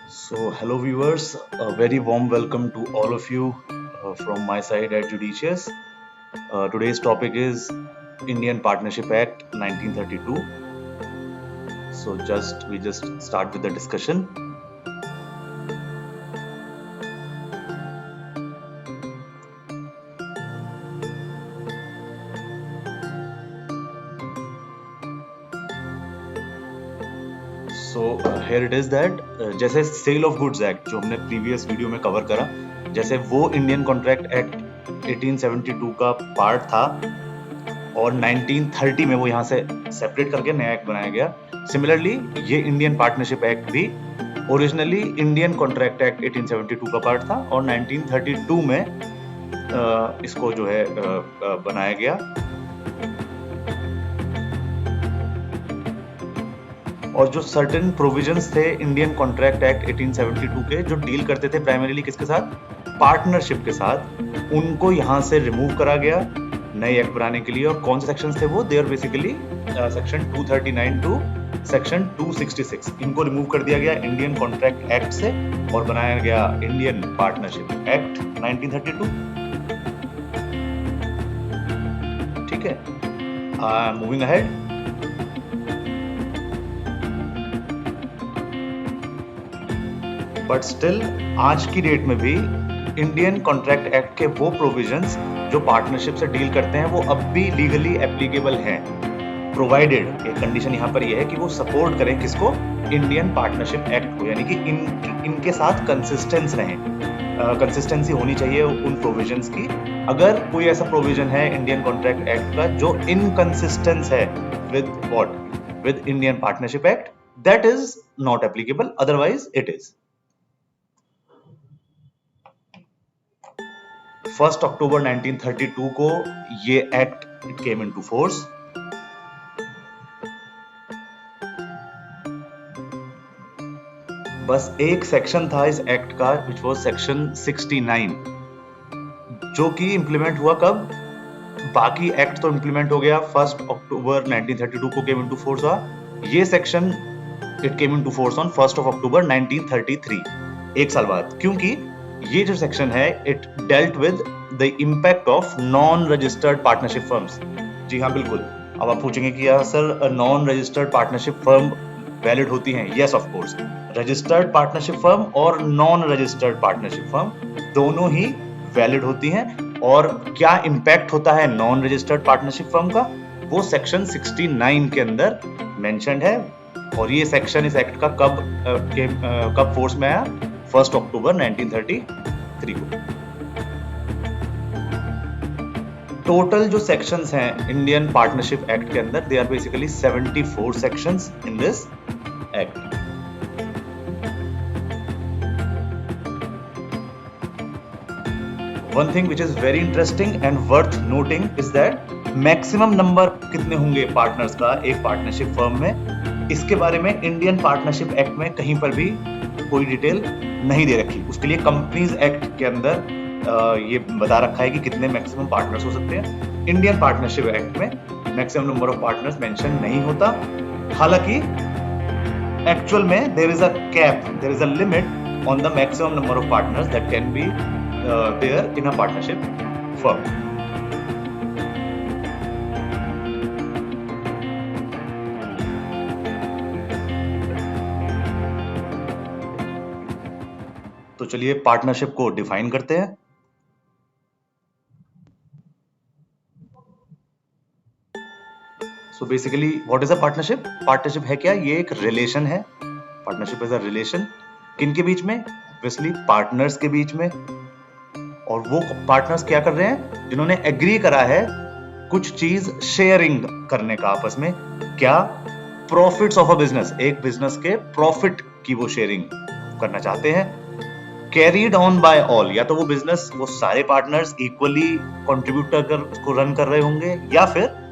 So, hello viewers, a very warm welcome to all of you from my side at Judicious. Today's topic is Indian Partnership Act 1932. So, we just start with the discussion. Here it is that जैसे cell of goods act जो हमने previous video में cover करा, जैसे वो Indian contract act 1872 का part था और 1930 में वो यहाँ से सेपरेट करके नया एक्ट बनाया गया। सिमिलरली ये इंडियन पार्टनरशिप एक्ट भी ओरिजिनली इंडियन कॉन्ट्रैक्ट एक्ट 1872 का पार्ट था और 1932 में इसको जो है बनाया गया। और जो सर्टेन प्रोविजंस थे इंडियन कॉन्ट्रैक्ट एक्ट 1872 के जो डील करते थे प्राइमरीली किसके साथ, पार्टनरशिप के साथ, उनको यहाँ से रिमूव करा गया नए एक्ट बनाने के लिए। और कौन से सेक्शंस थे वो, they are basically section 239 to section 266, इनको रिमूव कर दिया गया इंडियन कॉन्ट्रैक्ट एक्ट से और बनाया गया इंडियन पार्टनरशिप एक्ट 1932। ठीक है, मूविंग अहेड। बट स्टिल आज की डेट में भी इंडियन कॉन्ट्रैक्ट एक्ट के वो प्रोविजंस जो पार्टनरशिप से डील करते हैं वो अब भी लीगली एप्लीकेबल हैं, प्रोवाइडेड, एक कंडीशन यहाँ पर ये है कि वो सपोर्ट करें किसको, इंडियन पार्टनरशिप एक्ट को, यानी कि इनके साथ कंसिस्टेंस रहें, कंसिस्टेंसी होनी चाहिए उन प्रोविजंस की। अगर कोई ऐसा प्रोविजन है इंडियन कॉन्ट्रैक्ट एक्ट का जो इनकंसिस्टेंस है with what, with Indian partnership act, that is not applicable, otherwise it is. 1 अक्टूबर 1932 को ये एक्ट केम इनटू फोर्स। बस एक सेक्शन था इस एक्ट का, विच वाज सेक्शन 69, जो कि इंप्लीमेंट हुआ कब, बाकी एक्ट तो इंप्लीमेंट हो गया 1 अक्टूबर 1932 को केम इनटू फोर्स हुआ, ये section it came into force on 1 October 1933, एक साल बाद, क्योंकि ये जो सेक्शन है it dealt with the impact of non registered partnership firms. जी हाँ, बिल्कुल। अब आप पूछेंगे कि यार sir non registered partnership firm valid होती हैं? Yes of course, registered partnership firm और नॉन रजिस्टर्ड पार्टनरशिप फर्म दोनों ही वैलिड होती हैं। और क्या इम्पैक्ट होता है नॉन रजिस्टर्ड पार्टनरशिप फर्म का, वो सेक्शन 69 के अंदर मेंशन्ड है। और ये सेक्शन इस एक्ट का कब फोर्स में आया, 1 अक्टूबर 1933 को। टोटल जो सेक्शंस हैं इंडियन पार्टनरशिप एक्ट के अंदर, they are basically 74 sections in this act. One thing which is very interesting and worth noting is that maximum number कितने होंगे पार्टनर्स का एक पार्टनरशिप फर्म में, इसके बारे में इंडियन पार्टनरशिप एक्ट में कहीं पर भी कोई डिटेल नहीं दे रखी। उसके लिए कंपनीज एक्ट के अंदर ये बता रखा है कि कितने मैक्सिमम पार्टनर्स हो सकते हैं। इंडियन पार्टनरशिप एक्ट में maximum number of partners mention नहीं होता, हालांकि एक्चुअल में there is a cap, there is a limit on the maximum number of partners that can be there in a partnership firm. तो चलिए partnership को define करते हैं। So basically what is a partnership? Partnership है क्या? ये एक relation है। पार्टनरशिप इज अ रिलेशन किनके बीच में? ऑब्वियसली पार्टनर्स के बीच में। और वो पार्टनर्स क्या कर रहे हैं? जिन्होंने एग्री करा है कुछ चीज शेयरिंग करने का आपस में। क्या? प्रॉफिट्स ऑफ अ बिजनेस, एक बिजनेस के प्रॉफिट की वो शेयरिंग करना चाहते हैं। कैरीड ऑन बाय ऑल, या तो वो बिजनेस वो सारे पार्टनर्स इक्वली कंट्रीब्यूट कर उसको रन कर रहे होंगे, या फिर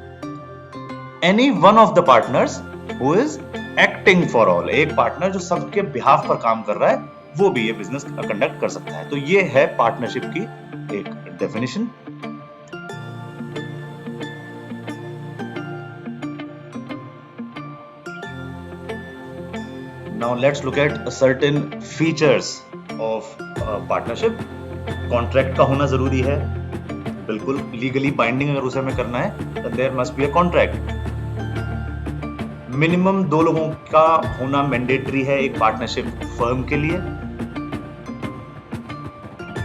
any one of the partners who is acting for all, एक पार्टनर जो सबके बिहाफ पर काम कर रहा है वो भी ये बिजनेस कंडक्ट कर सकता है। तो ये है पार्टनरशिप की एक definition. Now let's look at certain features of partnership. Contract का होना जरूरी है, बिल्कुल लीगली बाइंडिंग अगर उसे हमें करना है तो there must be a contract. Minimum 2 लोगों का होना मैंडेटरी है एक पार्टनरशिप फर्म के लिए,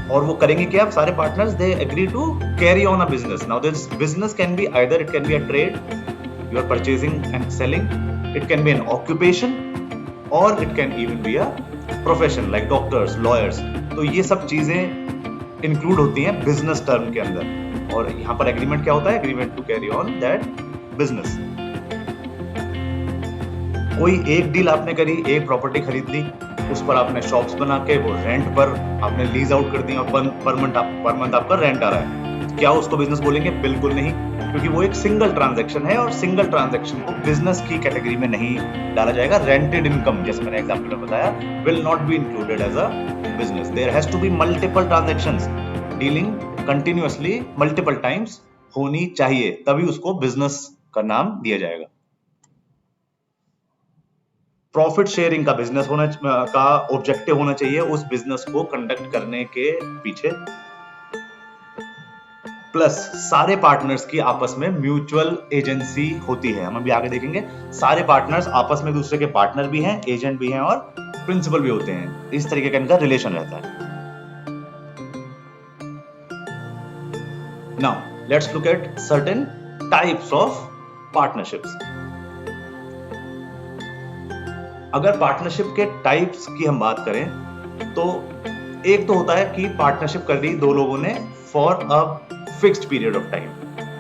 और वो करेंगे क्या? सारे partners they agree to carry on a business. Now this business can be either it can be a trade, you are purchasing and selling, it can be an occupation, और it can even be a profession like doctors, lawyers. तो ये सब चीजें include होती हैं business term के अंदर, और यहाँ पर एग्रीमेंट क्या होता है? Agreement to carry on that business. कोई एक डील आपने करी, एक प्रॉपर्टी खरीद ली, उस पर आपने शॉप्स बना के वो रेंट पर आपने लीज आउट कर दी और पर मंथ आपका रेंट आ रहा है, क्या उसको बिजनेस बोलेंगे? बिल्कुल नहीं, क्योंकि वो एक सिंगल ट्रांजैक्शन है और सिंगल ट्रांजैक्शन को बिजनेस की कैटेगरी में नहीं डाला जाएगा। रेंटेड इनकम, जैसे मैंने एग्जांपल में बताया, will not be included as a business. There has to be multiple transactions, dealing continuously multiple times होनी चाहिए, तभी उसको बिजनेस का नाम दिया जाएगा। प्रॉफिट शेयरिंग का बिजनेस होना का ऑब्जेक्टिव होना चाहिए उस बिजनेस को कंडक्ट करने के पीछे। प्लस सारे पार्टनर्स की आपस में म्यूचुअल एजेंसी होती है, हम अभी आगे देखेंगे। सारे पार्टनर्स आपस में दूसरे के पार्टनर भी हैं, एजेंट भी हैं और प्रिंसिपल भी होते हैं। इस तरीके का इनका रिलेशन रहता है। Now let's look at certain types of partnerships. अगर पार्टनरशिप के टाइप्स की हम बात करें तो एक तो होता है कि पार्टनरशिप कर ली 2 लोगों ने for a fixed period of time,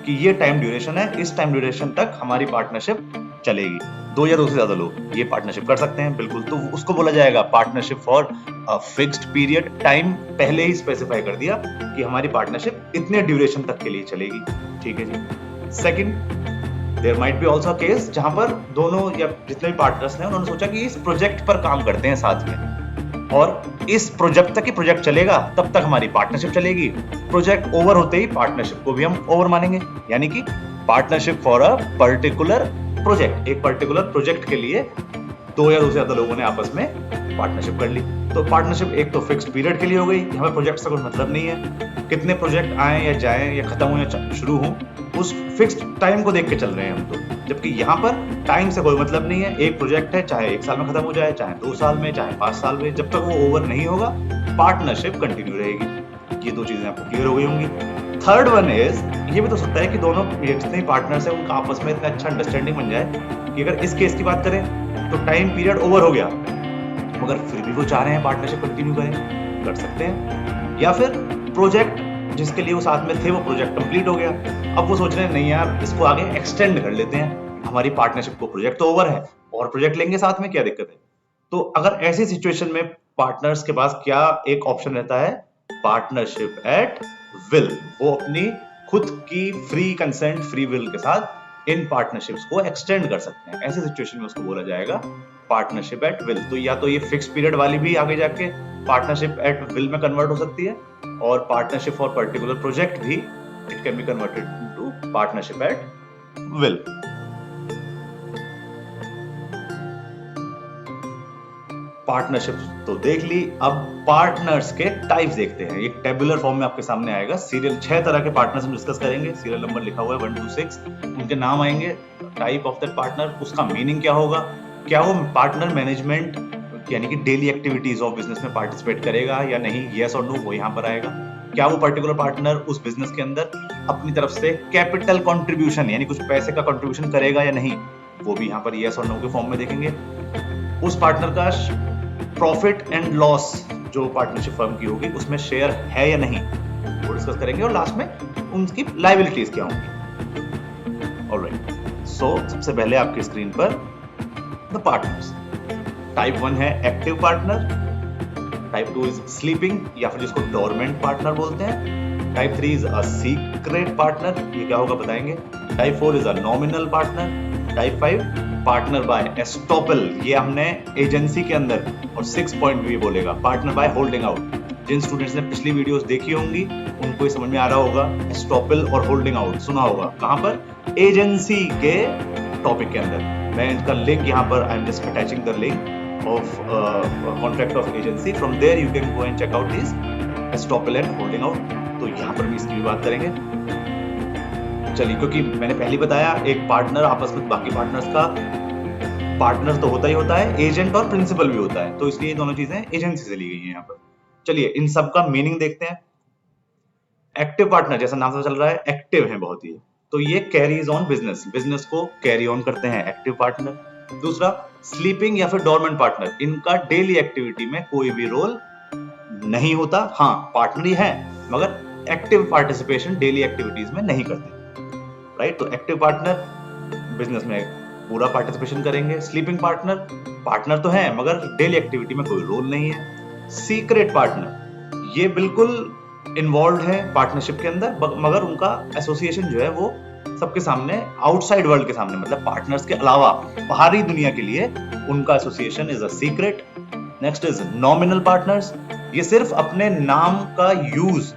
कि ये टाइम ड्यूरेशन है, इस टाइम ड्यूरेशन तक हमारी पार्टनरशिप चलेगी। 2 या 2 से ज्यादा लोग ये पार्टनरशिप कर सकते हैं, बिल्कुल। तो उसको बोला जाएगा partnership for a fixed period. Time पहले ही स्पेसिफाई कर दिया कि हमारी पार्टनरशिप इतने ड्यूरेशन तक के लिए चलेगी, ठीक है जी। Second, there might be also case जहां पर दोनों या जितने भी पार्टनर्स हैं उन्होंने सोचा कि इस प्रोजेक्ट पर काम करते हैं साथ में, और इस प्रोजेक्ट तक ही प्रोजेक्ट चलेगा, तब तक हमारी पार्टनरशिप चलेगी। प्रोजेक्ट ओवर होते ही पार्टनरशिप को भी हम ओवर मानेंगे, यानी कि partnership for a particular project. एक पर्टिकुलर प्रोजेक्ट के लिए 2 या 2 से ज्यादा लोगों ने आपस में पार्टनरशिप कर ली। तो पार्टनरशिप एक तो फिक्स्ड पीरियड के लिए हो गई, हमें प्रोजेक्ट से कोई मतलब नहीं है, कितने प्रोजेक्ट आए या जाएं या खत्म हो या शुरू हो, उस फिक्स्ड टाइम को देख के चल रहे हैं हम तो। जबकि यहाँ पर टाइम से कोई मतलब नहीं है, एक प्रोजेक्ट है, चाहे 1 साल में खत्म हो जाए, चाहे 2 साल में, चाहे 5 साल में, जब तक वो ओवर नहीं होगा पार्टनरशिप कंटिन्यू रहेगी। ये 2 चीजें आपको क्लियर हो गई होंगी। थर्ड वन इज, ये भी तो सकता है कि दोनों जितने पार्टनर्स हैं उनका आपस में इतना अच्छा अंडरस्टैंडिंग बन जाए कि अगर इस केस की बात करें तो टाइम पीरियड ओवर हो गया, मगर फिर भी वो चाह रहे हैं पार्टनरशिप कंटिन्यू करें, कर सकते हैं। या फिर प्रोजेक्ट जिसके लिए वो साथ में थे वो प्रोजेक्ट कंप्लीट हो गया, अब वो सोच रहे हैं नहीं यार इसको आगे एक्सटेंड कर लेते हैं, हमारी पार्टनरशिप को, प्रोजेक्ट तो ओवर है और प्रोजेक्ट लेंगे साथ में, क्या दिक्कत है। तो अगर ऐसी सिचुएशन में पार्टनर्स के पास क्या एक ऑप्शन रहता है? Partnership at will. वो अपनी खुद की फ्री कंसेंट, फ्री विल के साथ इन पार्टनरशिप्स को एक्सटेंड कर सकते हैं। ऐसे सिचुएशन में उसको बोला जाएगा पार्टनरशिप एट विल। तो या तो ये फिक्स पीरियड वाली भी आगे जाके पार्टनरशिप एट विल में कन्वर्ट हो सकती है, और पार्टनरशिप फॉर पर्टिकुलर प्रोजेक्ट भी it can be converted to partnership at will. Partnership तो देख ली, अब पार्टनर्स के टाइप्स देखते हैं। एक टेबुलर फॉर्म में आपके सामने आएगा सीरियल, 6 तरह के पार्टनर्स हम डिस्कस करेंगे, सीरियल नंबर लिखा हुआ है 1 to 6, उनके नाम आएंगे, टाइप ऑफ दैट पार्टनर, उसका मीनिंग क्या होगा, क्या वो पार्टनर मैनेजमेंट यानी कि डेली एक्टिविटीज ऑफ बिजनेस में पार्टिसिपेट करेगा या नहीं, यस और नो, वो यहाँ पर आएगा। क्या वो पर्टिकुलर पार्टनर उस बिजनेस के अंदर अपनी तरफ से कैपिटल कंट्रीब्यूशन यानी कुछ पैसे का कंट्रीब्यूशन करेगा या नहीं, वो भी यहाँ पर यस और नो के फॉर्म में देखेंगे। उस पार्टनर का प्रॉफिट एंड लॉस जो पार्टनरशिप फर्म की होगी उसमें शेयर है या नहीं, वो डिस्कस करेंगे, और लास्ट में उनकी लायबिलिटीज क्या होंगी। ऑलराइट, सो सबसे पहले आपकी स्क्रीन पर द पार्टनर्स। टाइप 1 है active partner, type 2 is sleeping या फिर जिसको डोरमेंट पार्टनर बोलते हैं, type 3 is a secret partner, ये क्या होगा बताएंगे, type 4 is a nominal partner, type 5 partner by estoppel, ये हमने एजेंसी के अंदर, और 6 पॉइंट भी बोलेगा पार्टनर बाय होल्डिंग आउट। जिन स्टूडेंट्स ने पिछली वीडियोस देखी होंगी उनको ये समझ में आ रहा होगा, एस्टॉपल और होल्डिंग आउट सुना होगा, कहां पर, एजेंसी के टॉपिक के अंदर। मैं इसका लिंक यहाँ पर I am just attaching the link, of contract of agency. From there you can go and check out these estoppel and holding out. तो यहाँ पर भी इसकी भी बात करेंगे. चलिए, क्योंकि मैंने पहले बताया एक पार्टनर आपस में बाकी पार्टनर्स का पार्टनर तो होता ही होता है, एजेंट और प्रिंसिपल भी होता है, तो इसलिए ये दोनों चीजें एजेंसी से ली गई हैं यहाँ पर. चलिए इन सब का मीनिंग देखते हैं. एक्टिव पार्टनर, जैसा नाम से चल रहा है, एक्टिव है बहुत ही, तो ये कैरीज ऑन बिजनेस, बिजनेस को कैरी ऑन करते हैं एक्टिव पार्टनर. दूसरा स्लीपिंग या फिर डोरमेंट पार्टनर, इनका डेली एक्टिविटी में कोई भी रोल नहीं होता. हाँ, पार्टनर ही है मगर एक्टिव पार्टिसिपेशन डेली एक्टिविटीज में नहीं करते. राइट, तो एक्टिव पार्टनर बिजनेस में पूरा पार्टिसिपेशन करेंगे. स्लीपिंग पार्टनर, पार्टनर तो है मगर डेली एक्टिविटी में कोई रोल नहीं है. सीक्रेट पार्टनर, ये बिल्कुल इन्वॉल्व है पार्टनरशिप के अंदर मगर उनका एसोसिएशन जो है वो सबके सामने, आउटसाइड वर्ल्ड के सामने, मतलब पार्टनर्स के अलावा बाहरी दुनिया के लिए उनका association is a secret. Next is nominal partners, ये सिर्फ अपने नाम का यूज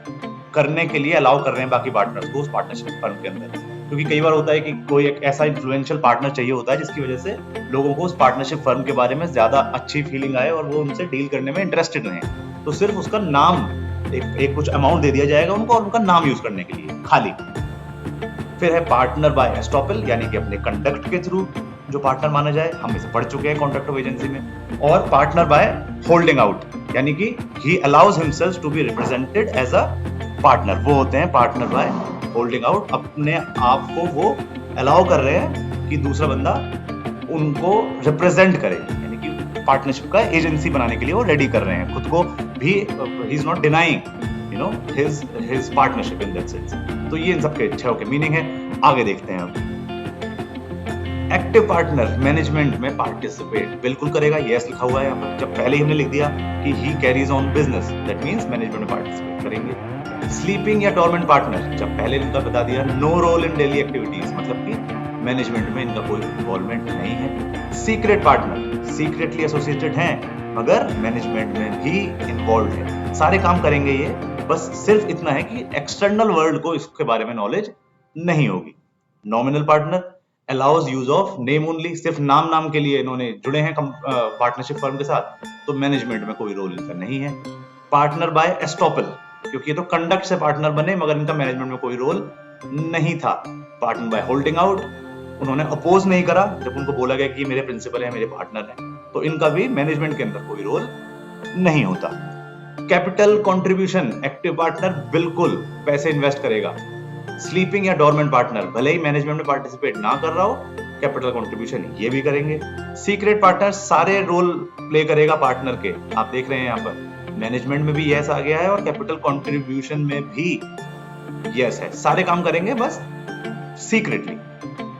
करने के लिए अलाउ कर रहे हैं बाकी पार्टनर्स को उस पार्टनरशिप फर्म के अंदर. क्योंकि कई बार होता है कि कोई एक ऐसा इन्फ्लुएंशियल पार्टनर चाहिए होता है जिसकी वजह से लोगों को उस पार्टनरशिप फर्म के बारे में ज्यादा अच्छी फीलिंग आए और वो उनसे डील करने में इंटरेस्टेड रहे. तो सिर्फ उसका नाम, एक कुछ अमाउंट दे दिया जाएगा उनको और उनका नाम यूज करने के लिए खाली. फिर है पार्टनर बाय एस्टॉपल, यानी कि अपने कंडक्ट के थ्रू जो पार्टनर माना जाए, हम इसे पढ़ चुके हैं कॉन्ट्रैक्ट ऑफ एजेंसी में. और पार्टनर बाय होल्डिंग आउट, यानी कि he allows himself to be represented as a partner, वो होते हैं पार्टनर बाय होल्डिंग आउट. अपने आप को वो अलाउ कर रहे हैं कि दूसरा बंदा उनको रिप्रेजेंट करे, यानी कि पार्टनरशिप का एजेंसी बनाने के लिए वो रेडी कर रहे हैं खुद को भी. He is not denying you know his partnership in that sense. तो ये इन सब के अच्छे के मीनिंग है. आगे देखते हैं अब. एक्टिव पार्टनर मैनेजमेंट में पार्टिसिपेट बिल्कुल करेगा, यस लिखा हुआ है यहाँ पर. जब पहले ही हमने लिख दिया कि he carries on business, that means management में पार्टिसिपेट करेंगे. स्लीपिंग या डोरमेंट पार्टनर, जब पहले इनका बता दिया no role in daily activities, मतलब कि मैनेजमेंट में इनका कोई इन्वॉल्वमेंट नहीं है. सीक्रेट पार्टनर, सीक्रेटली एसोसिएटेड हैं मगर मैनेजमेंट में भी इन्वॉल्व है, सारे काम करेंगे ये, बस सिर्फ इतना है कि एक्सटर्नल वर्ल्ड को इसके बारे में नॉलेज नहीं होगी. Nominal partner allows use of name only, सिर्फ नाम के लिए इन्होंने जुड़े हैं पार्टनरशिप फर्म के साथ, तो मैनेजमेंट में कोई रोल इनका नहीं है. पार्टनर बाय एस्टॉपल, क्योंकि ये तो कंडक्ट से पार्टनर बने मगर इनका मैनेजमेंट में कोई रोल नहीं था. पार्टनर बाय होल्डिंग आउट, उन्होंने अपोज नहीं करा जब उनको बोला गया कि मेरे प्रिंसिपल है, मेरे पार्टनर है, तो इनका भी मैनेजमेंट के अंदर कोई रोल नहीं होता. कैपिटल कंट्रीब्यूशन, एक्टिव पार्टनर बिल्कुल पैसे इन्वेस्ट करेगा. स्लीपिंग या डोरमेंट पार्टनर भले ही मैनेजमेंट में पार्टिसिपेट ना कर रहा हो, कैपिटल कंट्रीब्यूशन ये भी करेंगे. सीक्रेट पार्टनर सारे रोल प्ले करेगा पार्टनर के, आप देख रहे हैं यहाँ पर मैनेजमेंट में भी यस आ गया है और कैपिटल कंट्रीब्यूशन में भी यस है, सारे काम करेंगे बस सीक्रेटली.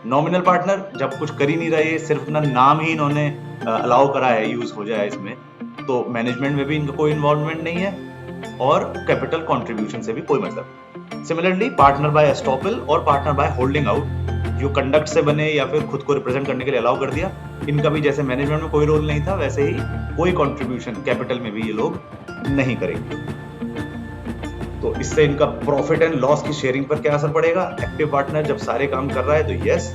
नॉमिनल पार्टनर जब कुछ कर ही नहीं रहे, सिर्फ ना नाम ही इन्होंने अलाउ करा है यूज हो जाए इसमें, तो मैनेजमेंट में भी इनका कोई इन्वॉल्वमेंट नहीं है और कैपिटल कंट्रीब्यूशन से भी कोई मतलब. सिमिलरली पार्टनर बाय एस्टॉपल और पार्टनर बाय होल्डिंग आउट, जो कंडक्ट से बने या फिर खुद को रिप्रेजेंट करने के लिए अलाउ कर दिया, इनका भी जैसे मैनेजमेंट में कोई रोल नहीं था वैसे ही कोई कंट्रीब्यूशन कैपिटल में भी ये लोग नहीं करेंगे. तो इससे इनका प्रॉफिट एंड लॉस की शेयरिंग पर क्या असर पड़ेगा? एक्टिव पार्टनर जब सारे काम कर रहा है तो यस,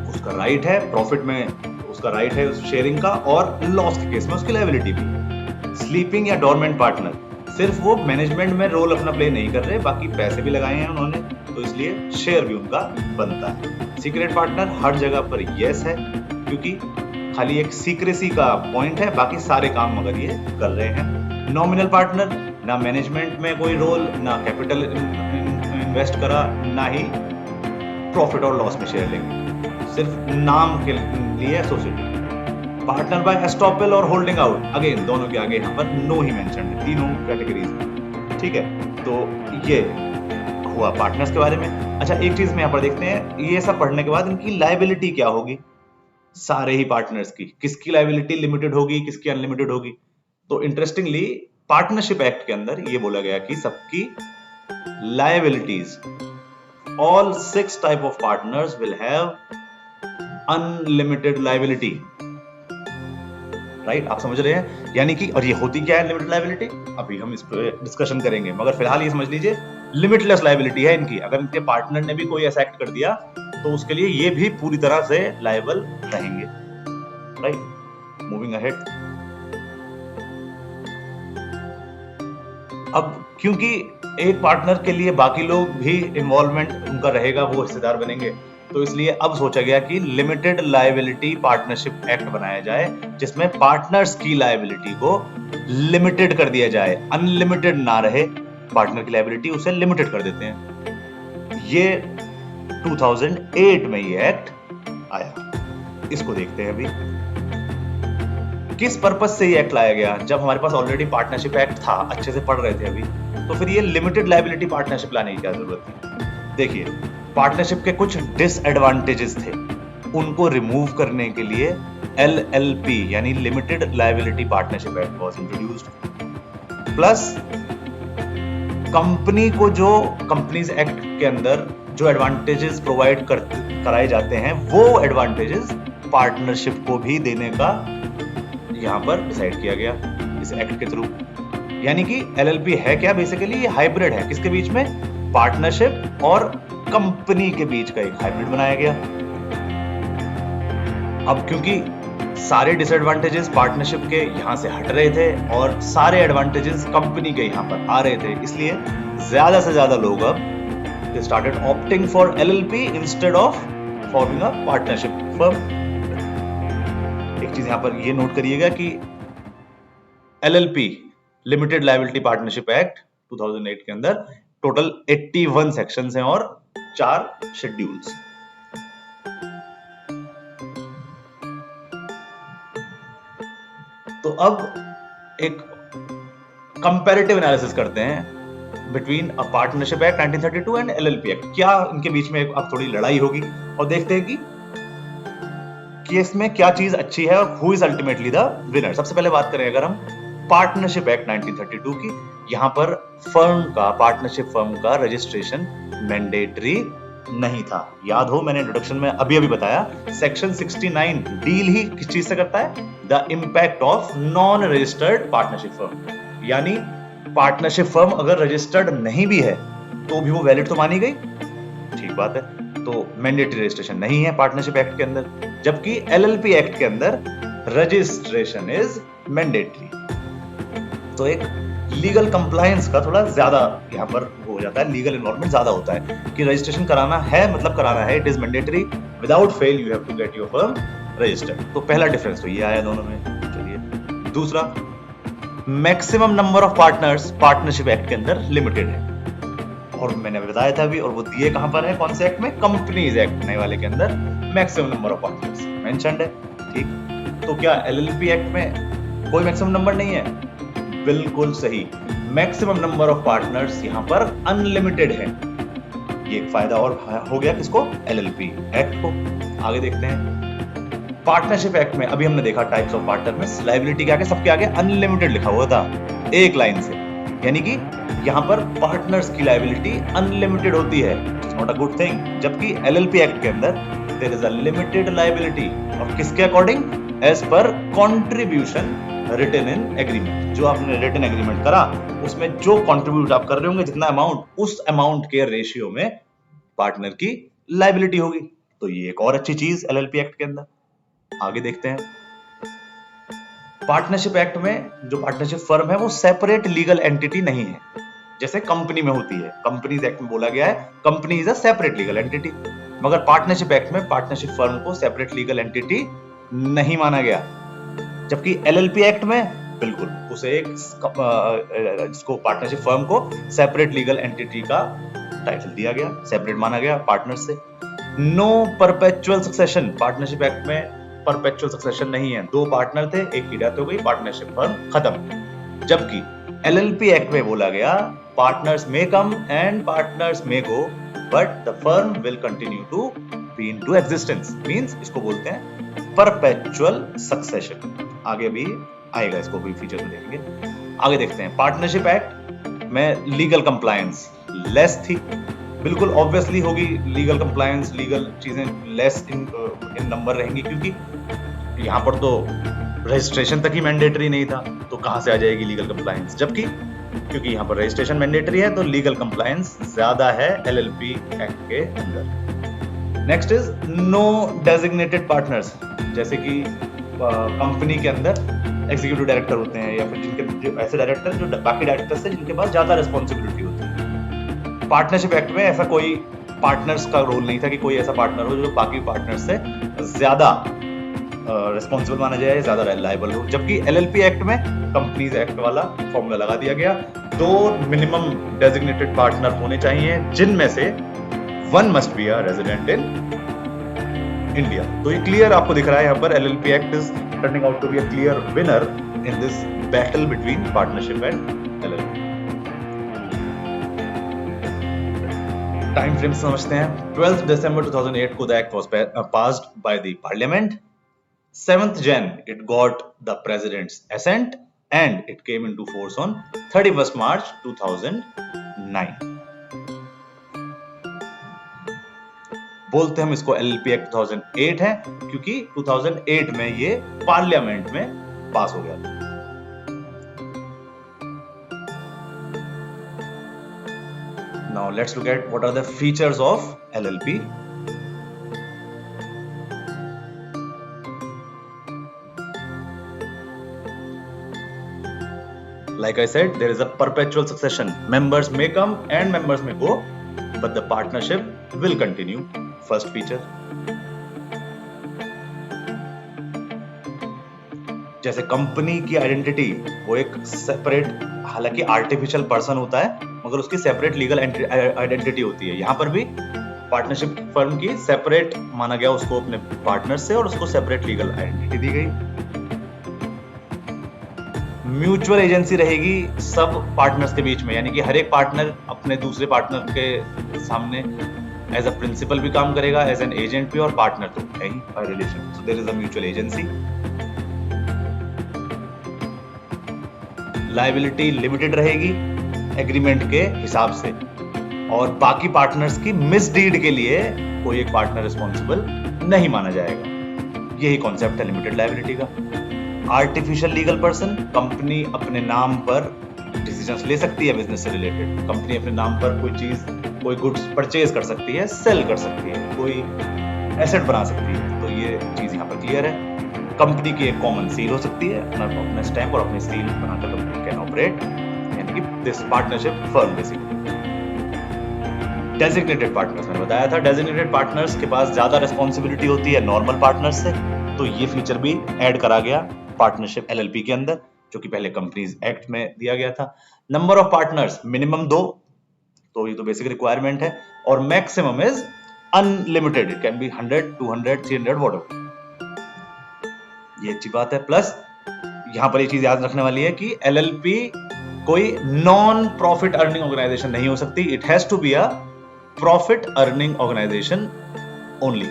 उसका राइट है प्रॉफिट में, उसका राइट है उस शेयरिंग का, और लॉस के केस में उसकी लायबिलिटी भी. स्लीपिंग या डोरमेंट पार्टनर सिर्फ वो मैनेजमेंट में रोल अपना प्ले नहीं कर रहे, बाकी पैसे भी लगाए हैं उन्होंने, तो इसलिए शेयर भी उनका बनता है. सीक्रेट पार्टनर हर जगह पर यस है, क्योंकि खाली एक सीक्रेसी का पॉइंट है, बाकी सारे काम मगर ये कर रहे हैं. नॉमिनल पार्टनर ना मैनेजमेंट में कोई रोल, ना कैपिटल इन्वेस्ट करा, ना ही प्रॉफिट और लॉस में शेयर लेंगे, सिर्फ नाम के लिए एसोसिएटेड. पार्टनर बाय एस्टॉपल और होल्डिंग आउट, अगेन दोनों के आगे यहाँ पर नो ही मेंशन है, तीनों कैटेगरीज में. ठीक है, तो ये हुआ पार्टनर्स के बारे में. अच्छा, एक चीज में यहाँ पर देखते हैं, ये सब पढ़ने के बाद इनकी लायबिलिटी क्या होगी सारे ही पार्टनर्स की, किसकी लायबिलिटी लिमिटेड होगी, किसकी अनलिमिटेड होगी. तो इंटरेस्टिंगली पार्टनरशिप एक्ट के अंदर ये बोला गया कि सबकी liabilities, all 6 type of partners will have unlimited liability. Right, आप समझ रहे हैं, यानी कि, और ये होती क्या है लिमिटेड लायबिलिटी, अभी हम इस पर डिस्कशन करेंगे, मगर फिलहाल ये समझ लीजिए लिमिटलेस लायबिलिटी है इनकी. अगर इनके पार्टनर ने भी कोई ऐसा एक्ट कर दिया तो उसके लिए ये भी पूरी तरह से लायबल रहेंगे. Right, moving ahead. अब क्योंकि एक पार्टनर के लिए बाकी लोग भी इन्वॉल्वमेंट उनका रहेगा, वो हिस्सेदार बनेंगे, तो इसलिए अब सोचा गया कि लिमिटेड लायबिलिटी पार्टनरशिप एक्ट बनाया जाए, जिसमें पार्टनर्स की लायबिलिटी को लिमिटेड कर दिया जाए, अनलिमिटेड ना रहे पार्टनर की लायबिलिटी, उसे लिमिटेड कर देते हैं। ये 2008 में ये एक्ट आया। इसको देखते हैं अभी किस पर्पस से ये एक्ट लाया गया। जब हमारे पास ऑलरेडी पार्टनरशिप एक्ट था, अच्छे से पढ़ रहे थे अभी, तो फिर ये लिमिटेड लायबिलिटी पार्टनरशिप लाने की क्या जरूरत थी। देखिए, पार्टनरशिप के कुछ डिसएडवांटेजेस थे, उनको रिमूव करने के लिए LLP यानी limited liability partnership act was introduced. Plus company को जो कंपनीज एक्ट के अंदर जो एडवांटेजेस प्रोवाइड कराए जाते हैं, वो एडवांटेजेस पार्टनरशिप को भी देने का यहां पर डिसाइड किया गया इस एक्ट के थ्रू। यानी कि LLP है क्या, बेसिकली ये हाइब्रिड है, किसके बीच में, पार्टनरशिप और कंपनी के बीच का एक हाइब्रिड बनाया गया। अब क्योंकि सारे डिसएडवांटेजेस पार्टनरशिप के यहां से हट रहे थे और सारे एडवांटेजेस कंपनी के यहां पर आ रहे थे, इसलिए ज्यादा से ज्यादा लोग अब they started opting for LLP instead of forming a partnership firm। एक चीज यहां पर ये नोट करिएगा कि LLP limited liability partnership act 2008 के अंदर टोटल 81 सेक्शंस हैं और 4 शेड्यूल्स। तो अब एक कंपैरेटिव एनालिसिस करते हैं between a partnership act 1932 and LLP act. क्या इनके बीच में अब थोड़ी लड़ाई होगी, और देखते हैं कि इसमें क्या चीज अच्छी है और who is ultimately the winner. सबसे पहले बात करें अगर हम पार्टनरशिप एक्ट 1932 की, यहां पर पार्टनरशिप फर्म का रजिस्ट्रेशन मैंडेटरी नहीं था। याद हो, मैंने इंट्रोडक्शन में अभी बताया, सेक्शन 69 डील ही किस चीज से करता है, the impact of non registered partnership firm. यानी पार्टनरशिप फर्म अगर रजिस्टर्ड नहीं भी है तो भी वो वैलिड तो मानी गई, ठीक बात है। तो मैंडेटरी रजिस्ट्रेशन नहीं है पार्टनरशिप एक्ट के अंदर, जबकि LLP एक्ट के अंदर रजिस्ट्रेशन इज मैंडेटरी। तो एक लीगल कंप्लायंस का थोड़ा ज्यादा यहां पर हो जाता है, लीगल इन्वॉल्वमेंट ज्यादा होता है कि रजिस्ट्रेशन कराना है, मतलब कराना है, it is mandatory, without fail you have to get your firm registered. तो पहला डिफरेंस तो ये आया दोनों में। चलिए दूसरा, maximum number of partners partnership act के अंदर लिमिटेड है, और मैंने बताया था अभी, और वो दिए कहां पर है, कौन से एक्ट में, कंपनीज एक्ट नए वाले के अंदर maximum number of partners mentioned है। ठीक, तो क्या LLP एक्ट में कोई मैक्सिमम नंबर नहीं है? बिल्कुल सही, मैक्सिमम नंबर ऑफ पार्टनर्स यहां पर अनलिमिटेड है। ये एक फायदा और हो गया किसको, LLP एक्ट को। आगे देखते हैं पार्टनरशिप एक्ट में, अभी हमने देखा टाइप्स ऑफ पार्टनर्स, लायबिलिटी के आगे सबके आगे अनलिमिटेड लिखा हुआ था एक लाइन से, यानी कि यहां पर पार्टनर्स की लायबिलिटी अनलिमिटेड होती है, it's not a good thing. जबकि LLP एक्ट के अंदर there is a limited liability, और किसके according, as per contribution written in agreement. जो आपने रिटन एग्रीमेंट करा, उसमें जो कंट्रीब्यूट आप कर रहे होंगे, जितना अमाउंट, उस अमाउंट के रेशियो में पार्टनर की लायबिलिटी होगी। तो ये एक और अच्छी चीज LLP एक्ट के अंदर। आगे देखते हैं, पार्टनरशिप एक्ट में जो पार्टनरशिप फर्म है वो सेपरेट लीगल एंटिटी नहीं है, जैसे कंपनी में होती है। कंपनीज एक्ट में बोला गया है company is a separate legal entity, मगर पार्टनरशिप एक्ट में पार्टनरशिप फर्म को सेपरेट लीगल एंटिटी नहीं माना गया। जबकि LLP एक्ट में बिल्कुल उसे एक जिसको पार्टनरशिप फर्म को सेपरेट लीगल एंटिटी का टाइटल दिया गया, सेपरेट माना गया पार्टनर से। No perpetual succession, partnership act में परपेचुअल सक्सेशन नहीं है, 2 पार्टनर थे, एक की डेथ हो गई, पार्टनरशिप फर्म खत्म। जबकि LLP एक्ट में बोला गया partners may come and partners may go, but the firm will continue to be into existence, means इसको बोलते हैं परपेचुअल सक्सेशन। आगे भी आएगा, इसको भी फीचर में देखेंगे। आगे देखते हैं, पार्टनरशिप एक्ट में लीगल कंप्लायंस लेस थी, बिल्कुल ऑब्वियसली होगी लीगल कंप्लायंस, लीगल चीजें लेस इन नंबर रहेंगी, क्योंकि यहां पर तो रजिस्ट्रेशन तक ही मैंडेटरी नहीं था, तो कहां से आ जाएगी लीगल कंप्लायंस। जबकि क्योंकि यहां पर रजिस्ट्रेशन मैंडेटरी है, तो लीगल कंप्लायंस ज्यादा है LLP एक्ट के अंदर। Next is no designated partners, जैसे कि कंपनी के अंदर एग्जीक्यूटिव डायरेक्टर होते हैं या फिर जिनके ऐसे डायरेक्टर जो बाकी डायरेक्टर से जिनके पास ज्यादा रिस्पॉन्सिबिलिटी होती है। पार्टनरशिप एक्ट में ऐसा कोई पार्टनर्स का रोल नहीं था कि कोई ऐसा पार्टनर हो जो बाकी पार्टनर्स से ज्यादा रिस्पॉन्सिबल माना जाए, ज्यादा लायबल हो। जबकि एलएलपी एक्ट में कंपनीज एक्ट वाला फॉर्मूला लगा दिया गया, 2 मिनिमम डेजिग्नेटेड पार्टनर होने चाहिए जिनमें से 1 must be a resident in India. तो ये क्लियर आपको दिख रहा है यहाँ पर LLP act is turning out to be a clear winner in this battle between partnership and LLP. Time frame समझते हैं। 12th December 2008 को the act was passed by the parliament. 7th Jan it got the president's assent and it came into force on 31st March 2009. बोलते हम इसको LLP act 2008 है क्योंकि 2008 में ये पार्लियामेंट में पास हो गया था। Now let's look at what are the features of LLP. Like I said, there is a perpetual succession. Members may come and members may go, but the partnership will continue. First feature. जैसे company की identity वो एक separate, हालांकि artificial person होता है मगर उसकी separate legal identity होती है। यहाँ पर भी पार्टनरशिप फर्म की सेपरेट माना गया उसको अपने पार्टनर से और उसको सेपरेट लीगल आइडेंटिटी दी गई। म्यूचुअल एजेंसी रहेगी सब पार्टनर्स के बीच में, यानी कि हर एक पार्टनर अपने दूसरे पार्टनर के सामने एज अ प्रिंसिपल भी काम करेगा, एज एन एजेंट भी, और पार्टनर तो है ही relation. So there is a mutual agency. Liability limited रहेगी एग्रीमेंट के हिसाब से, और बाकी पार्टनर्स की मिसडीड के लिए कोई एक पार्टनर रिस्पॉन्सिबल नहीं माना जाएगा। यही कॉन्सेप्ट है लिमिटेड लायबिलिटी का। आर्टिफिशियल लीगल पर्सन, कंपनी अपने नाम पर डिसीजंस ले सकती है बिजनेस से रिलेटेड। कंपनी अपने नाम पर कोई चीज, कोई गुड्स परचेज कर सकती है, सेल कर सकती है, कोई एसेट बना सकती है। तो ये चीज यहाँ पर क्लियर है। कंपनी की एक कॉमन सील हो सकती है, अपना स्टैम्प और अपनी सील बनाकर कंपनी कैन ऑपरेट, यानी कि this partnership firm basically. Designated partners मैंने बताया था, डेजिग्नेटेड पार्टनर्स के पास ज्यादा रिस्पॉन्सिबिलिटी होती है नॉर्मल पार्टनर्स से, तो ये फीचर भी ऐड करा गया पार्टनरशिप एलएलपी के अंदर, जो कि पहले कंपनीज एक्ट में दिया गया था। नंबर ऑफ पार्टनर्स मिनिमम 2, तो ये तो बेसिक रिक्वायरमेंट है, और maximum is unlimited, it can B 100, 200, 300 whatever. ये अच्छी बात है। प्लस यहां पर ये चीज याद रखने वाली है कि एलएलपी कोई नॉन प्रॉफिट अर्निंग ऑर्गेनाइजेशन नहीं हो सकती, it has to be a profit earning organization only.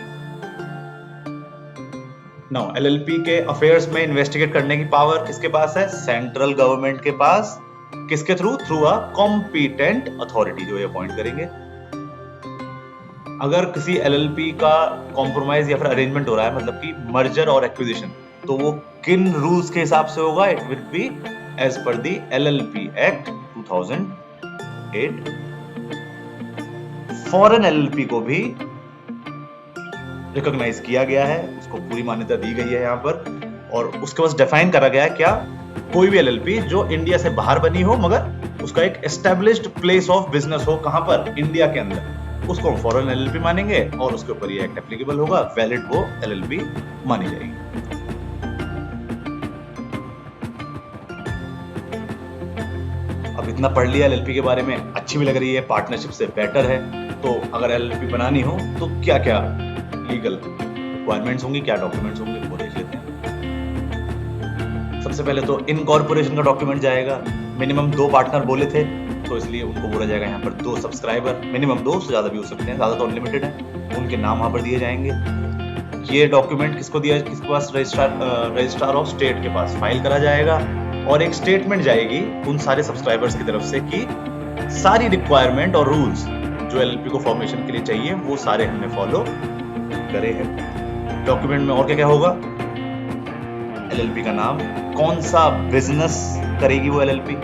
Now LLP के अफेयर्स में इन्वेस्टिगेट करने की पावर किसके पास है? सेंट्रल गवर्नमेंट के पास। किसके through? Through a competent authority, जो ये अपॉइंट करेंगे। अगर किसी एलएलपी का कॉम्प्रोमाइज या फिर अरेंजमेंट हो रहा है, मतलब कि मर्जर और एक्विजिशन, तो वो किन रूल्स के हिसाब से होगा? It will be as per the LLP act 2008। Foreign LLP को भी रिकॉग्नाइज किया गया है, उसको पूरी मान्यता दी गई है यहाँ पर, और उसके पास डिफाइन करा गया है क्या कोई भी एलएलपी जो इंडिया से बाहर बनी हो मगर उसका एक एस्टेब्लिश्ड प्लेस ऑफ बिजनेस हो, कहां पर? इंडिया के अंदर, उसको हम फॉरेन एलएलपी मानेंगे और उसके ऊपर ये एक्ट एप्लीकेबल होगा, वैलिड वो एलएलपी मानी जाएगी। अब इतना पढ़ लिया एलएलपी के बारे में, अच्छी भी लग रही है, पार्टनरशिप से बेटर है। तो अगर एलएलपी बनानी हो तो क्या क्या लीगल रिक्वायरमेंट्स होंगी, क्या डॉक्यूमेंट्स होंगे, वो देख लेते हैं। सबसे पहले तो इनकॉर्पोरेशन का डॉक्यूमेंट जाएगा। मिनिमम 2 पार्टनर बोले थे, तो इसलिए उनको बोला जाएगा यहाँ पर 2 सब्सक्राइबर, मिनिमम 2 से ज्यादा भी हो सकते हैं, ज्यादा तो अनलिमिटेड है, उनके नाम वहां पर दिए जाएंगे। ये डॉक्यूमेंट किसको दिया, किसके पास? रजिस्ट्रार ऑफ स्टेट के पास फाइल करा जाएगा, और एक स्टेटमेंट जाएगी उन सारे सब्सक्राइबर्स की तरफ से कि सारी रिक्वायरमेंट और रूल्स जो एलएलपी को फॉर्मेशन के लिए चाहिए वो सारे हमने फॉलो करे हैं। डॉक्यूमेंट में और क्या क्या होगा? एलएलपी का नाम, कौन सा बिजनेस करेगी वो एलएलपी,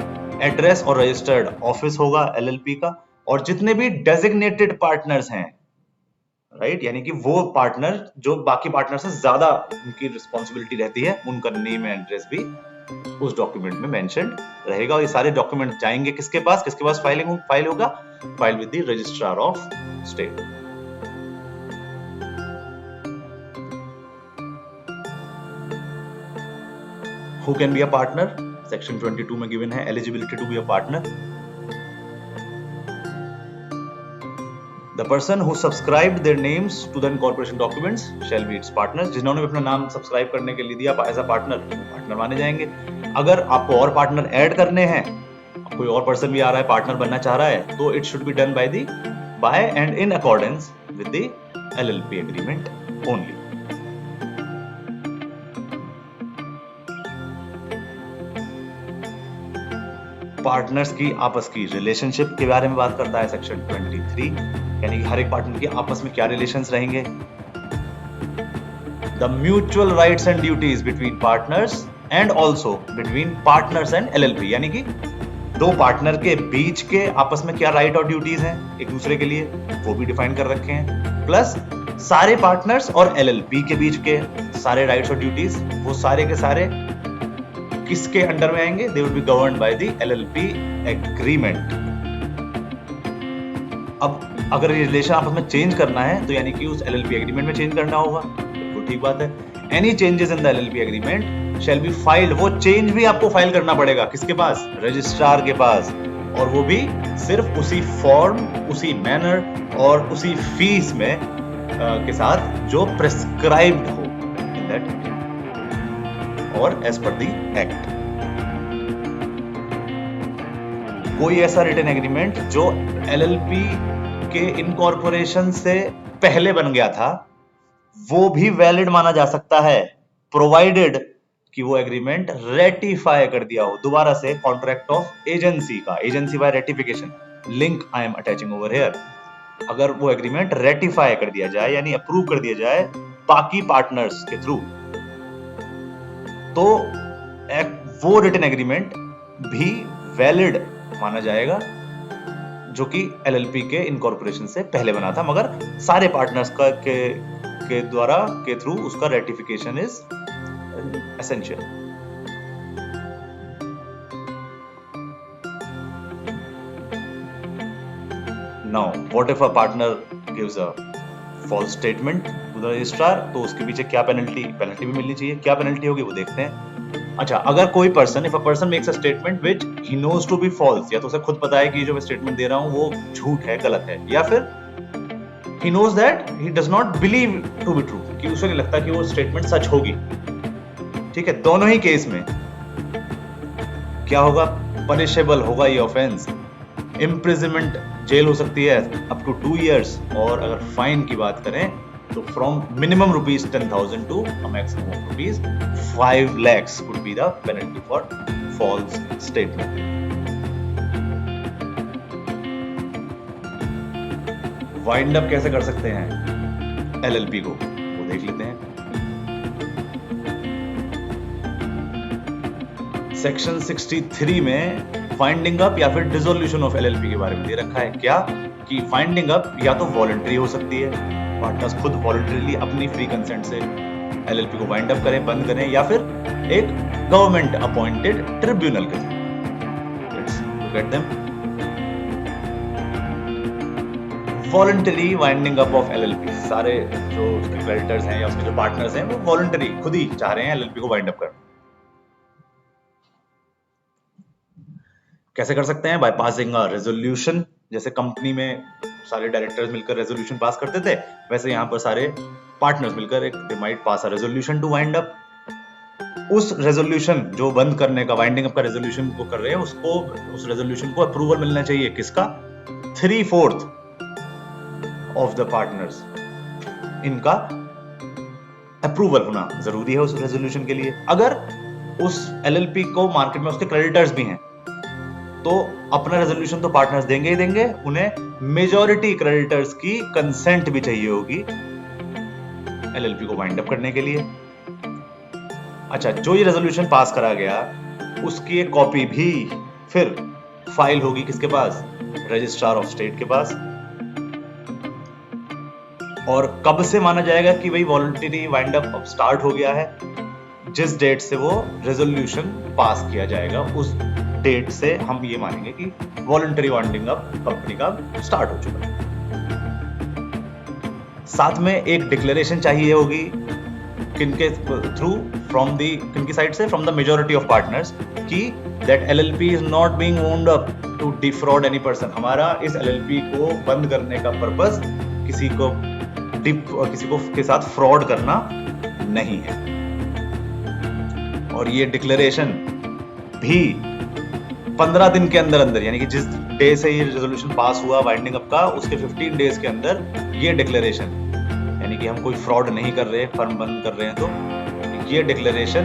एड्रेस और रजिस्टर्ड ऑफिस होगा एलएलपी का, और जितने भी डेजिग्नेटेड पार्टनर्स हैं, राइट, यानी कि वो पार्टनर जो बाकी पार्टनर से ज्यादा उनकी रिस्पॉन्सिबिलिटी रहती है, उनका नेम एंड एड्रेस भी उस डॉक्यूमेंट में मेंशन रहेगा। और ये सारे डॉक्यूमेंट जाएंगे किसके पास फाइल होगा, file with the registrar of state. Who can be a partner, section 22 में गिवन है eligibility to be a partner. The person who subscribed their names to the incorporation documents shall be its partners। जिन्होंने अपना नाम subscribe करने के लिए दिया as a partner माने जाएंगे। अगर आपको और पार्टनर ऐड करने हैं, कोई और पर्सन भी आ रहा है पार्टनर बनना चाह रहा है, तो it should be done by and in accordance with the LLP agreement only. Partners की आपस की रिलेशनशिप के बारे में बात करता है सेक्शन 23, यानी कि हर एक पार्टनर के आपस में क्या रिलेशंस रहेंगे। The mutual rights and duties between partners and also between partners and LLP, यानी कि दो पार्टनर के बीच के आपस में क्या राइट और ड्यूटीज हैं एक दूसरे के लिए, वो भी डिफाइन कर रखे हैं। प्लस सारे पार्टनर्स और LLP के बीच के सारे राइट्स और ड्यूटीज, वो सारे के सारे किसके अंडर में आएंगे, they will be governed by the LLP agreement. अब अगर ये रिलेशन आपस में चेंज करना है तो यानी कि उस LLP एग्रीमेंट में चेंज करना होगा, तो ठीक बात है। Any changes in the LLP agreement shall be filed, वो चेंज भी आपको फाइल करना पड़ेगा किसके पास, रजिस्ट्रार के पास, और वो भी सिर्फ उसी फॉर्म, उसी मैनर और उसी फीस में के साथ जो प्रिस्क्राइब्ड हो इन दैट और एज पर द एक्ट। कोई ऐसा रिटन एग्रीमेंट जो LLP के इनकॉर्पोरेशन से पहले बन गया था, वो भी वैलिड माना जा सकता है, प्रोवाइडेड कि वो एग्रीमेंट रेटिफाई कर दिया हो दोबारा से कॉन्ट्रैक्ट ऑफ एजेंसी का, agency bye ratification, link I am attaching over here. अगर वो एग्रीमेंट रेटिफाई कर दिया जाए यानी अप्रूव कर दिया जाए बाकी पार्टनर्स के थ्रू, तो वो रिटन एग्रीमेंट भी वैलिड माना जाएगा जो कि LLP के इनकॉर्पोरेशन से पहले बना था, मगर सारे पार्टनर्स का के द्वारा के थ्रू उसका ratification is essential. Now what if a partner gives a false statement to the registrar, तो उसके पीछे क्या पेनल्टी भी मिलनी चाहिए, क्या पेनल्टी होगी वो देखते हैं। अच्छा, अगर कोई person, if a person makes a statement which he knows to be false, या तो उसे खुद पता है कि जो मैं स्टेटमेंट दे रहा हूं वो झूठ है, गलत है, या फिर he knows that he does not believe to be true, कि उसे नहीं लगता कि वो स्टेटमेंट सच होगी, ठीक है, दोनों ही केस में क्या होगा, पनिशेबल होगा ये ऑफेंस, इम्प्रिजनमेंट, जेल हो सकती है अप टू 2 years, और अगर फाइन की बात करें तो from minimum ₹10,000 to a maximum of ₹5 lakhs would be the penalty for false statement। Wind up कैसे कर सकते हैं LLP को, वो देख लेते हैं। सेक्शन 63 में फाइंडिंग अप या फिर डिसोल्यूशन ऑफ LLP के बारे में दे रखा है क्या, कि फाइंडिंग अप या तो वॉलंटरी हो सकती है, पार्टनर्स खुद वॉलंटरीली अपनी फ्री कंसेंट से LLP को वाइंड अप करें, बंद करें, या फिर एक गवर्नमेंट अपॉइंटेड ट्रिब्यूनल के through. Let's look at them. Voluntary winding up of LLP, सारे जो उसके क्रेडिटर्स हैं या उसके जो पार्टनर्स हैं वो वॉलंटरी खुद ही चाह रहे हैं LLP को वाइंड अप करना। कैसे कर सकते हैं, बाय पासिंग अ रेजोल्यूशन, जैसे कंपनी में सारे डायरेक्टर्स मिलकर रेजोल्यूशन पास करते थे, वैसे यहाँ पर सारे पार्टनर्स मिलकर एक they might pass a resolution to wind up. उस रेजोल्यूशन जो बंद करने का, वाइंडिंग अप का रेजोल्यूशन को कर रहे हैं, उसको, उस रेजोल्यूशन को अप्रूवल मिलना चाहिए किसका, 3/4 ऑफ द पार्टनर्स, इनका अप्रूवल होना जरूरी है उस रेजोल्यूशन के लिए। अगर उस LLP को मार्केट में उसके क्रेडिटर्स भी हैं, तो अपना रेजोल्यूशन तो पार्टनर्स देंगे ही देंगे, उन्हें मेजॉरिटी क्रेडिटर्स की कंसेंट भी चाहिए होगी LLP को वाइंड अप करने के लिए। अच्छा, जो ये रेजोल्यूशन पास करा गया उसकी एक कॉपी भी फिर फाइल होगी किसके पास, रजिस्ट्रार ऑफ स्टेट के पास। और कब से माना जाएगा कि भाई वॉलंटरी वाइंड अप स्टार्ट हो गया है? जिस डेट से वो रेजोल्यूशन पास किया जाएगा उस डेट से हम ये मानेंगे कि वॉलंटरी वाइंडिंग अप कंपनी का स्टार्ट हो चुका है। साथ में एक डिक्लेरेशन चाहिए होगी किनके थ्रू, किनकी साइड से, from the majority of partners, कि that LLP is not being wound up to defraud any person. हमारा इस एलएलपी को बंद करने का पर्पस किसी को के साथ फ्रॉड करना नहीं है। और ये डिक्लेरेशन भी 15 दिन के अंदर अंदर, यानी कि जिस डे से ये रेजोल्यूशन पास हुआ वाइंडिंग अप का, उसके 15 डेज के अंदर ये डिक्लेरेशन, यानी कि हम कोई फ्रॉड नहीं कर रहे, फर्म बंद कर रहे हैं, तो ये डिक्लेरेशन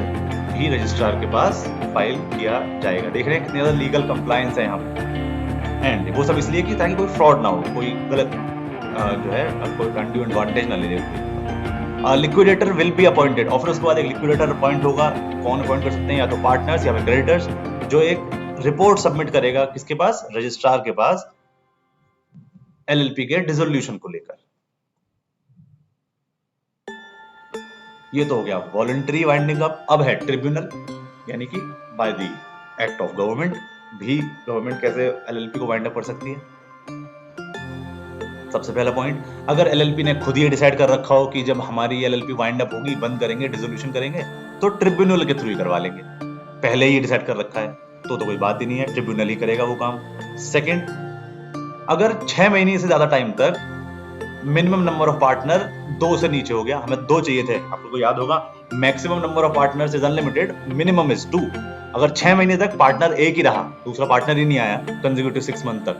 भी रजिस्ट्रार के पास फाइल किया जाएगा। देख रहे हैं कितनी ज्यादा लीगल कंप्लायंस है यहाँ पे। एंड वो सब इसलिए कि ताकि कोई फ्रॉड ना हो, कोई गलत जो है कोई अनड्यू एडवांटेज ना ले ले। लिक्विडेटर विल बी अपॉइंटेड, और फिर उसके बाद एक लिक्विडेटर अपॉइंट होगा। कौन अपॉइंट कर सकते हैं? या तो पार्टनर्स या फिर क्रेडिटर्स, जो एक रिपोर्ट सबमिट करेगा किसके पास? रजिस्ट्रार के पास, एलएलपी के डिसोल्यूशन को लेकर। ये तो हो गया वॉलंटरी वाइंडिंग अप। अब है ट्रिब्यूनल, यानी कि by the act of government भी गवर्नमेंट कैसे एलएलपी को वाइंड अप कर सकती है। सबसे पहला पॉइंट, अगर एलएलपी ने खुद ही डिसाइड कर रखा हो कि जब हमारी एलएलपी वाइंड अप होगी, बंद करेंगे, डिसोल्यूशन करेंगे, तो ट्रिब्यूनल के थ्रू ही करवा लेंगे। पहले ही डिसाइड कर रखा है तो कोई बात ही नहीं है, ट्रिब्यूनल ही करेगा वो काम। सेकंड, अगर 6 महीने से ज्यादा टाइम तक मिनिमम नंबर ऑफ पार्टनर 2 से नीचे हो गया, हमें 2 चाहिए थे, आपको याद होगा maximum number of partners is unlimited, minimum is 2। अगर 6 महीने तक पार्टनर एक ही रहा, दूसरा पार्टनर ही नहीं आया कंसेक्यूटिव 6 मंथ तक,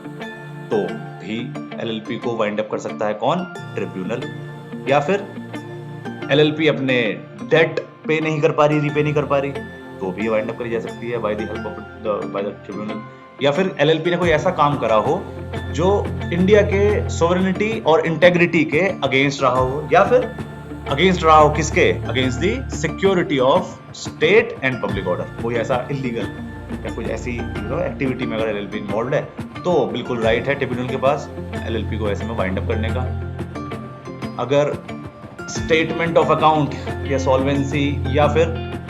तो भी एलएलपी को वाइंड अप कर सकता है कौन? ट्रिब्यूनल। या फिर एलएलपी अपने डेट पे नहीं कर पा रही, रीपे नहीं कर पा रही, तो भी वाइंड अप करी जा सकती है by the help of by the tribunal. या फिर एलएलपी ने कोई ऐसा काम करा हो जो इंडिया के सोवरेनिटी और इंटेग्रिटी के अगेंस्ट रहा हो, या फिर अगेंस्ट रहा हो किसके? Against the security of state and public order. कोई ऐसा इलीगल या कुछ ऐसी एक्टिविटी में अगर एलएलपी इन्वॉल्व है, तो बिल्कुल राइट है ट्रिब्यूनल के पास एलएलपी को ऐसे में वाइंड अप करने का। अगर स्टेटमेंट ऑफ अकाउंट या सॉल्वेंसी या फिर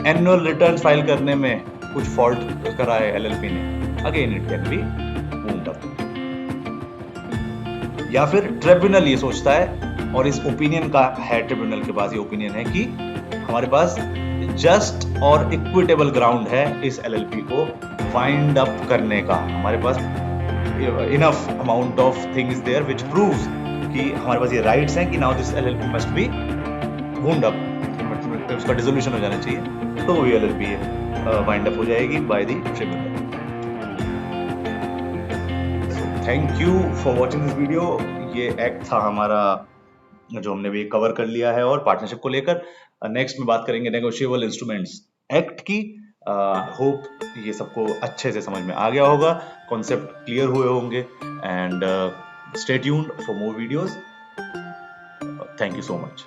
एनुअल रिटर्न फाइल करने में कुछ फॉल्ट करा है एलएलपी ने, again it can B wound up. या फिर ट्रिब्यूनल ये सोचता है, और इस ओपिनियन का है, ट्रिब्यूनल के पास ये ओपिनियन है कि हमारे पास जस्ट और इक्विटेबल ग्राउंड है इस एलएलपी को वाइंड अप करने का। हमारे पास enough amount of things there which proves कि हमारे पास ये राइट्स हैं कि now this LLP must be wound up, उसका डिसोल्यूशन हो जाना चाहिए, तो वो एलएलपी वाइंड अप हो जाएगी by the tribunal. Thank you for watching this video. ये एक्ट था हमारा जो हमने भी कवर कर लिया है, और पार्टनरशिप को लेकर नेक्स्ट में बात करेंगे नेगोशिएबल इंस्ट्रूमेंट्स एक्ट की। होप ये सबको अच्छे से समझ में आ गया होगा, कॉन्सेप्ट क्लियर हुए होंगे, and stay tuned for more videos. Thank you so much.